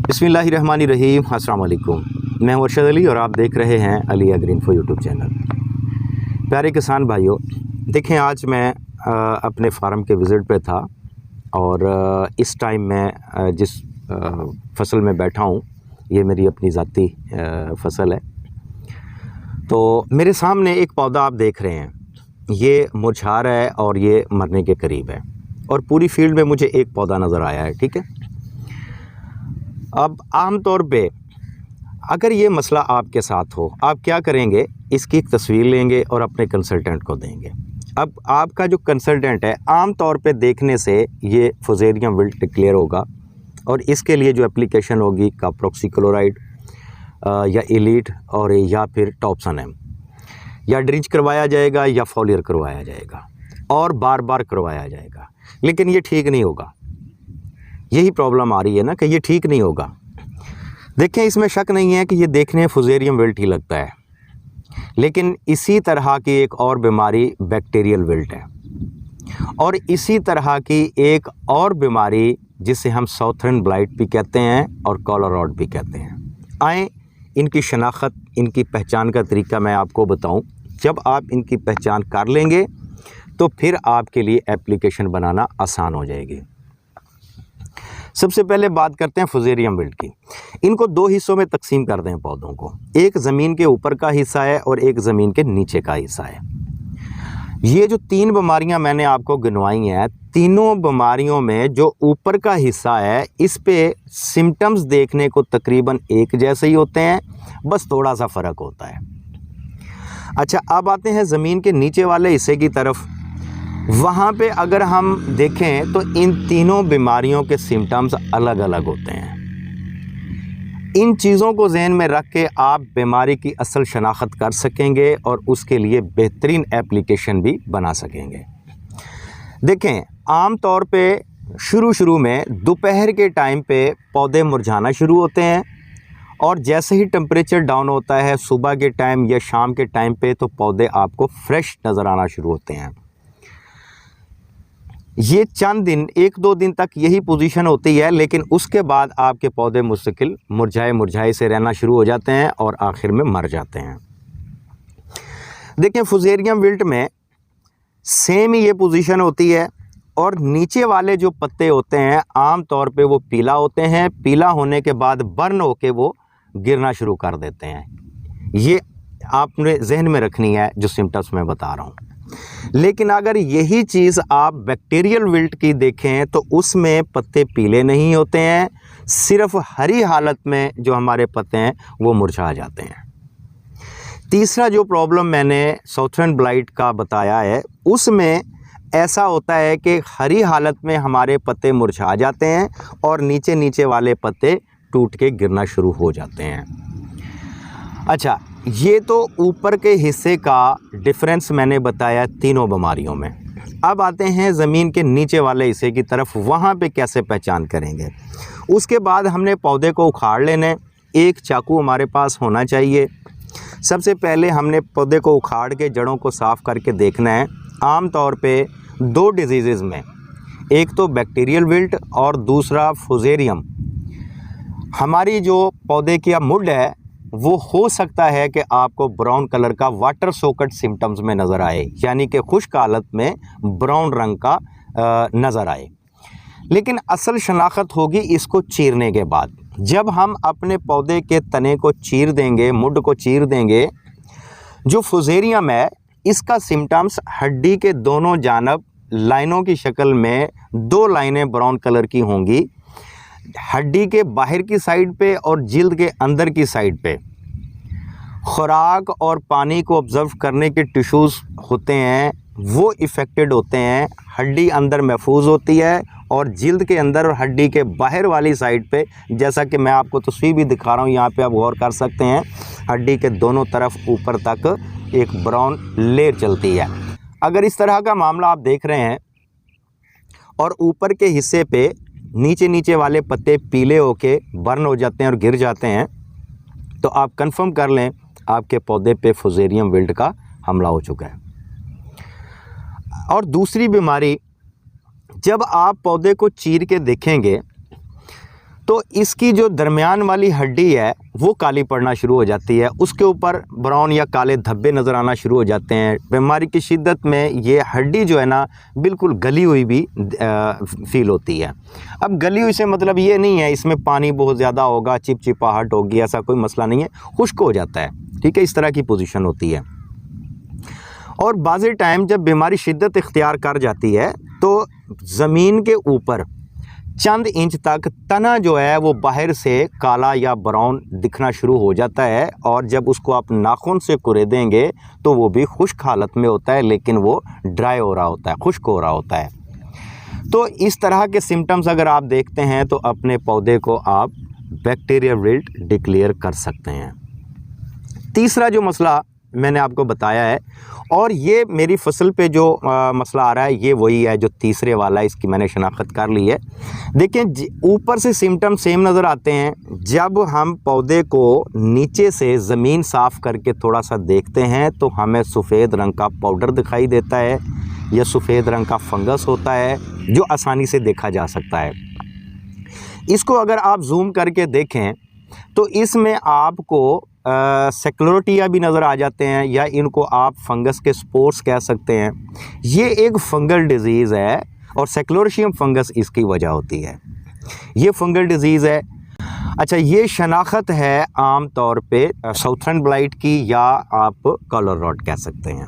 बिस्मिल्लाहिर्रहमानिर्रहीम। अस्सलाम वालेकुम। मैं हूं अरशद अली और आप देख रहे हैं अली एग्रीइन्फो यूट्यूब चैनल। प्यारे किसान भाइयों, देखें आज मैं अपने फार्म के विज़िट पे था और इस टाइम मैं जिस फसल में बैठा हूं ये मेरी अपनी ज़ाती फसल है। तो मेरे सामने एक पौधा आप देख रहे हैं, ये मुरझा रहा है और ये मरने के करीब है और पूरी फील्ड में मुझे एक पौधा नज़र आया है। ठीक है, अब आम तौर पे अगर ये मसला आपके साथ हो, आप क्या करेंगे, इसकी एक तस्वीर लेंगे और अपने कंसल्टेंट को देंगे। अब आपका जो कंसल्टेंट है आम तौर पे देखने से ये फुजेरियम विल्ट डिक्लेयर होगा और इसके लिए जो एप्लीकेशन होगी काप्रोक्सीक्लोराइड या एलीट और या फिर टॉप्सन एम, या ड्रिंच करवाया जाएगा या फॉलियर करवाया जाएगा और बार बार करवाया जाएगा, लेकिन ये ठीक नहीं होगा। यही प्रॉब्लम आ रही है ना कि ये ठीक नहीं होगा। देखें, इसमें शक नहीं है कि ये देखने फुजेरियम विल्ट ही लगता है, लेकिन इसी तरह की एक और बीमारी बैक्टीरियल विल्ट है और इसी तरह की एक और बीमारी जिसे हम साउथर्न ब्लाइट भी कहते हैं और कॉलर रॉट भी कहते हैं। आए इनकी शनाख्त, इनकी पहचान का तरीका मैं आपको बताऊं। जब आप इनकी पहचान कर लेंगे तो फिर आपके लिए एप्लीकेशन बनाना आसान हो जाएगी। सबसे पहले बात करते हैं फुजेरियम विल्ट की। इनको दो हिस्सों में तकसीम कर दें पौधों को, एक ज़मीन के ऊपर का हिस्सा है और एक ज़मीन के नीचे का हिस्सा है। ये जो तीन बीमारियां मैंने आपको गिनवाई हैं, तीनों बीमारियों में जो ऊपर का हिस्सा है इस पे सिम्टम्स देखने को तकरीबन एक जैसे ही होते हैं, बस थोड़ा सा फ़र्क होता है। अच्छा, अब आते हैं ज़मीन के नीचे वाले हिस्से की तरफ। वहाँ पे अगर हम देखें तो इन तीनों बीमारियों के सिम्टम्स अलग अलग होते हैं। इन चीज़ों को जहन में रख के आप बीमारी की असल शनाख्त कर सकेंगे और उसके लिए बेहतरीन एप्लीकेशन भी बना सकेंगे। देखें, आम तौर पे शुरू में दोपहर के टाइम पे पौधे मुरझाना शुरू होते हैं और जैसे ही टेम्परेचर डाउन होता है सुबह के टाइम या शाम के टाइम पे तो पौधे आपको फ्रेश नज़र आना शुरू होते हैं। ये चंद दिन, एक दो दिन तक यही पोजीशन होती है, लेकिन उसके बाद आपके पौधे मुस्तकिल मुरझाए से रहना शुरू हो जाते हैं और आखिर में मर जाते हैं। देखें, फुजेरियम विल्ट में सेम ही ये पोजीशन होती है और नीचे वाले जो पत्ते होते हैं आम तौर पे वो पीला होते हैं। पीला होने के बाद बर्न होके वो गिरना शुरू कर देते हैं। ये आपने जहन में रखनी है जो सिम्टम्स मैं बता रहा हूँ। लेकिन अगर यही चीज़ आप बैक्टीरियल विल्ट की देखें तो उसमें पत्ते पीले नहीं होते हैं, सिर्फ हरी हालत में जो हमारे पत्ते हैं वो मुरझा जाते हैं। तीसरा जो प्रॉब्लम मैंने साउथर्न ब्लाइट का बताया है उसमें ऐसा होता है कि हरी हालत में हमारे पत्ते मुरझा जाते हैं और नीचे वाले पत्ते टूट के गिरना शुरू हो जाते हैं। अच्छा, ये तो ऊपर के हिस्से का डिफरेंस मैंने बताया तीनों बीमारियों में। अब आते हैं ज़मीन के नीचे वाले हिस्से की तरफ, वहाँ पे कैसे पहचान करेंगे। उसके बाद हमने पौधे को उखाड़ लेने, एक चाकू हमारे पास होना चाहिए। सबसे पहले हमने पौधे को उखाड़ के जड़ों को साफ़ करके देखना है। आम तौर पे दो डिजीज़ में, एक तो बैक्टीरियल विल्ट और दूसरा फुजेरियम, हमारी जो पौधे की मुड है वो हो सकता है कि आपको ब्राउन कलर का वाटर सोकट सिम्टम्स में नज़र आए, यानी कि खुश्क हालत में ब्राउन रंग का नज़र आए। लेकिन असल शनाख्त होगी इसको चीरने के बाद। जब हम अपने पौधे के तने को चीर देंगे, मुड को चीर देंगे, जो फुजेरियम है इसका सिम्टम्स हड्डी के दोनों जानब लाइनों की शक्ल में दो लाइनें ब्राउन कलर की होंगी, हड्डी के बाहर की साइड पे और जिल्द के अंदर की साइड पे। खुराक और पानी को ऑब्ज़र्व करने के टिश्यूज़ होते हैं वो इफ़ेक्टेड होते हैं। हड्डी अंदर महफूज होती है और जिल्द के अंदर और हड्डी के बाहर वाली साइड पे, जैसा कि मैं आपको तस्वीर भी दिखा रहा हूँ, यहाँ पे आप गौर कर सकते हैं, हड्डी के दोनों तरफ ऊपर तक एक ब्राउन लेयर चलती है। अगर इस तरह का मामला आप देख रहे हैं और ऊपर के हिस्से पे नीचे वाले पत्ते पीले होके बर्न हो जाते हैं और गिर जाते हैं, तो आप कंफर्म कर लें आपके पौधे पे फुजेरियम विल्ट का हमला हो चुका है। और दूसरी बीमारी, जब आप पौधे को चीर के देखेंगे तो इसकी जो दरमियान वाली हड्डी है वो काली पड़ना शुरू हो जाती है, उसके ऊपर ब्राउन या काले धब्बे नज़र आना शुरू हो जाते हैं। बीमारी की शिद्दत में ये हड्डी जो है ना बिल्कुल गली हुई भी फील होती है। अब गली हुई से मतलब ये नहीं है इसमें पानी बहुत ज़्यादा होगा, चिपचिपाहट होगी, ऐसा कोई मसला नहीं है, खुश्क हो जाता है, ठीक है, इस तरह की पोजीशन होती है। और बाज़े टाइम जब बीमारी शिद्दत इख्तियार कर जाती है तो ज़मीन के ऊपर चंद इंच तक तना जो है वो बाहर से काला या ब्राउन दिखना शुरू हो जाता है, और जब उसको आप नाखून से कुरेदेंगे तो वो भी खुश्क हालत में होता है, लेकिन वो ड्राई हो रहा होता है, खुश्क हो रहा होता है। तो इस तरह के सिम्टम्स अगर आप देखते हैं तो अपने पौधे को आप बैक्टीरिया विल्ट डिक्लेयर कर सकते हैं। तीसरा जो मसला मैंने आपको बताया है, और ये मेरी फसल पे जो मसला आ रहा है ये वही है जो तीसरे वाला है, इसकी मैंने शनाख्त कर ली है। देखिए ऊपर से सिम्टम सेम नज़र आते हैं, जब हम पौधे को नीचे से ज़मीन साफ़ करके थोड़ा सा देखते हैं तो हमें सफ़ेद रंग का पाउडर दिखाई देता है या सफ़ेद रंग का फंगस होता है जो आसानी से देखा जा सकता है। इसको अगर आप जूम करके देखें तो इसमें आपको सेक्लोरोटिया भी नज़र आ जाते हैं, या इनको आप फंगस के स्पोर्स कह सकते हैं। ये एक फंगल डिज़ीज़ है और सेक्लोरोशियम फंगस इसकी वजह होती है, ये फंगल डिज़ीज़ है। अच्छा, ये शनाख्त है आम तौर पे साउथर्न ब्लाइट की, या आप कॉलर रॉट कह सकते हैं।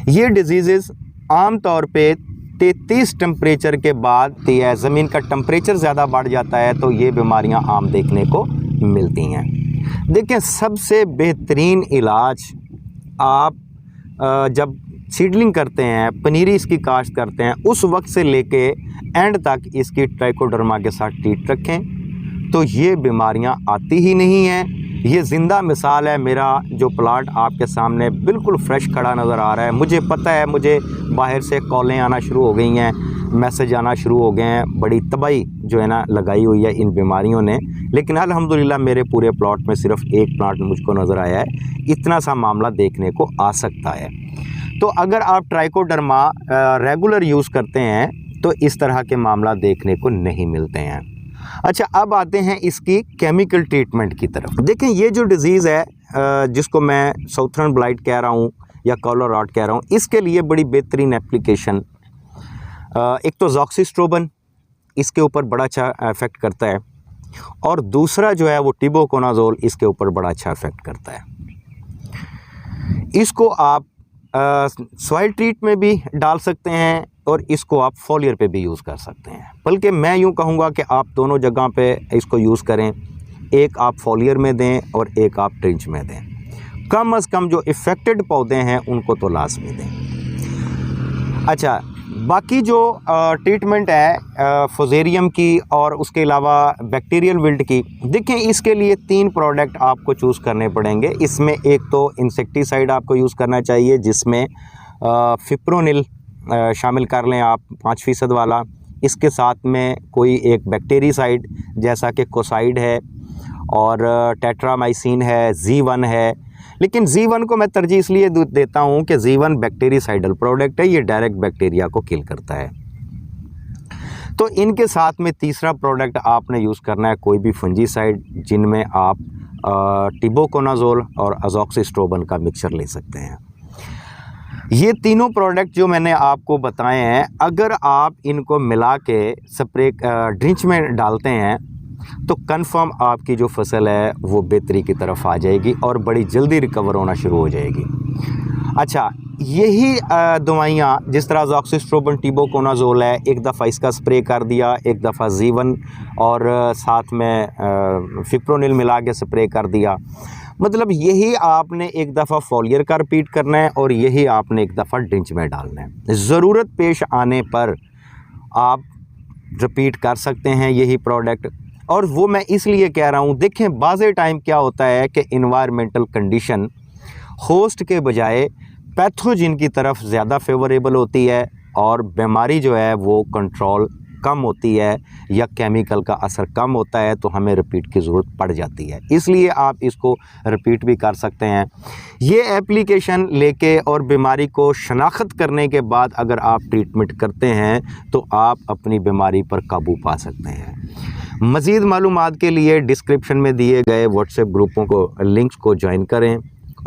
ये डिजीज़ आम तौर पे 33 टेम्परेचर के बाद ज़मीन का टेम्परेचर ज़्यादा बढ़ जाता है तो ये बीमारियां आम देखने को मिलती हैं। देखिए सबसे बेहतरीन इलाज आप जब सीडलिंग करते हैं, पनीरी इसकी काश्त करते हैं, उस वक्त से लेके एंड तक इसकी ट्राइकोडर्मा के साथ ट्रीट रखें तो ये बीमारियां आती ही नहीं हैं। ये ज़िंदा मिसाल है, मेरा जो प्लाट आपके सामने बिल्कुल फ्रेश खड़ा नज़र आ रहा है। मुझे पता है मुझे बाहर से कॉलें आना शुरू हो गई हैं, मैसेज आना शुरू हो गए हैं, बड़ी तबाही जो है ना लगाई हुई है इन बीमारियों ने, लेकिन अल्हम्दुलिल्लाह मेरे पूरे प्लॉट में सिर्फ एक प्लांट मुझको नज़र आया है। इतना सा मामला देखने को आ सकता है। तो अगर आप ट्राइकोडर्मा रेगुलर यूज़ करते हैं तो इस तरह के मामला देखने को नहीं मिलते हैं। अच्छा, अब आते हैं इसकी केमिकल ट्रीटमेंट की तरफ। देखें ये जो डिज़ीज़ है जिसको मैं साउथर्न ब्लाइट कह रहा हूँ या कॉलर रॉट कह रहा हूँ, इसके लिए बड़ी बेहतरीन एप्लीकेशन एक तो ज़ॉक्सिस्ट्रोबिन इसके ऊपर बड़ा अच्छा इफ़ेक्ट करता है, और दूसरा जो है वो टिबोकोनाज़ोल इसके ऊपर बड़ा अच्छा इफ़ेक्ट करता है। इसको आप सॉइल ट्रीट में भी डाल सकते हैं और इसको आप फॉलियर पे भी यूज़ कर सकते हैं, बल्कि मैं यूँ कहूँगा कि आप दोनों जगह पे इसको यूज़ करें। एक आप फॉलियर में दें और एक आप ट्रिंच में दें। कम अज़ कम जो इफ़ेक्टेड पौधे हैं उनको तो लाजमी दें। अच्छा, बाकी जो ट्रीटमेंट है फुजेरियम की और उसके अलावा बैक्टीरियल विल्ट की, देखें इसके लिए 3 प्रोडक्ट आपको चूज़ करने पड़ेंगे। इसमें एक तो इंसेक्टिसाइड आपको यूज़ करना चाहिए जिसमें फिप्रोनिल शामिल कर लें आप 5% वाला। इसके साथ में कोई एक बैक्टीरिसाइड जैसा कि कोसाइड है और टेट्रामाइसिन है, Z1 है। लेकिन Z1 को मैं तरजीह इसलिए देता हूँ कि Z1 बैक्टीरिसाइडल प्रोडक्ट है, ये डायरेक्ट बैक्टीरिया को किल करता है। तो इनके साथ में तीसरा प्रोडक्ट आपने यूज़ करना है कोई भी फंजीसाइड, जिनमें आप टिबोकोनाज़ोल और अज़ॉक्सिस्ट्रोबिन का मिक्सचर ले सकते हैं। ये तीनों प्रोडक्ट जो मैंने आपको बताए हैं, अगर आप इनको मिला के स्प्रे ड्रिंच में डालते हैं तो कंफर्म आपकी जो फसल है वो बेहतरी की तरफ आ जाएगी और बड़ी जल्दी रिकवर होना शुरू हो जाएगी। अच्छा, यही दवाइयाँ जिस तरह ज़ॉक्सिस्ट्रोबिन टिबोकोनाज़ोल है, एक दफ़ा इसका स्प्रे कर दिया, एक दफ़ा Z1 और साथ में फिप्रोनिल मिला के स्प्रे कर दिया, मतलब यही आपने एक दफ़ा फॉलियर का रिपीट करना है और यही आपने एक दफ़ा ड्रिंच में डालना है। ज़रूरत पेश आने पर आप रिपीट कर सकते हैं यही प्रोडक्ट। और वो मैं इसलिए कह रहा हूँ, देखें बाज़े टाइम क्या होता है कि इन्वायरमेंटल कंडीशन होस्ट के बजाय पैथोजिन की तरफ ज़्यादा फेवरेबल होती है और बीमारी जो है वो कंट्रोल कम होती है या केमिकल का असर कम होता है, तो हमें रिपीट की ज़रूरत पड़ जाती है। इसलिए आप इसको रिपीट भी कर सकते हैं। ये एप्लीकेशन लेके और बीमारी को शनाख्त करने के बाद अगर आप ट्रीटमेंट करते हैं तो आप अपनी बीमारी पर काबू पा सकते हैं। मज़ीद मालूमात के लिए डिस्क्रिप्शन में दिए गए व्हाट्सएप ग्रुपों को लिंक्स को ज्वाइन करें।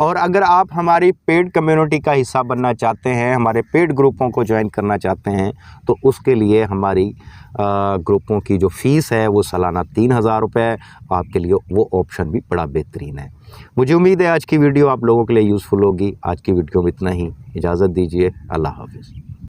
और अगर आप हमारी पेड कम्युनिटी का हिस्सा बनना चाहते हैं, हमारे पेड ग्रुपों को ज्वाइन करना चाहते हैं, तो उसके लिए हमारी ग्रुपों की जो फ़ीस है वो सालाना 3000 रुपये, आपके लिए वो ऑप्शन भी बड़ा बेहतरीन है। मुझे उम्मीद है आज की वीडियो आप लोगों के लिए यूज़फुल होगी। आज की वीडियो में इतना ही, इजाज़त दीजिए, अल्लाह हाफ़िज़।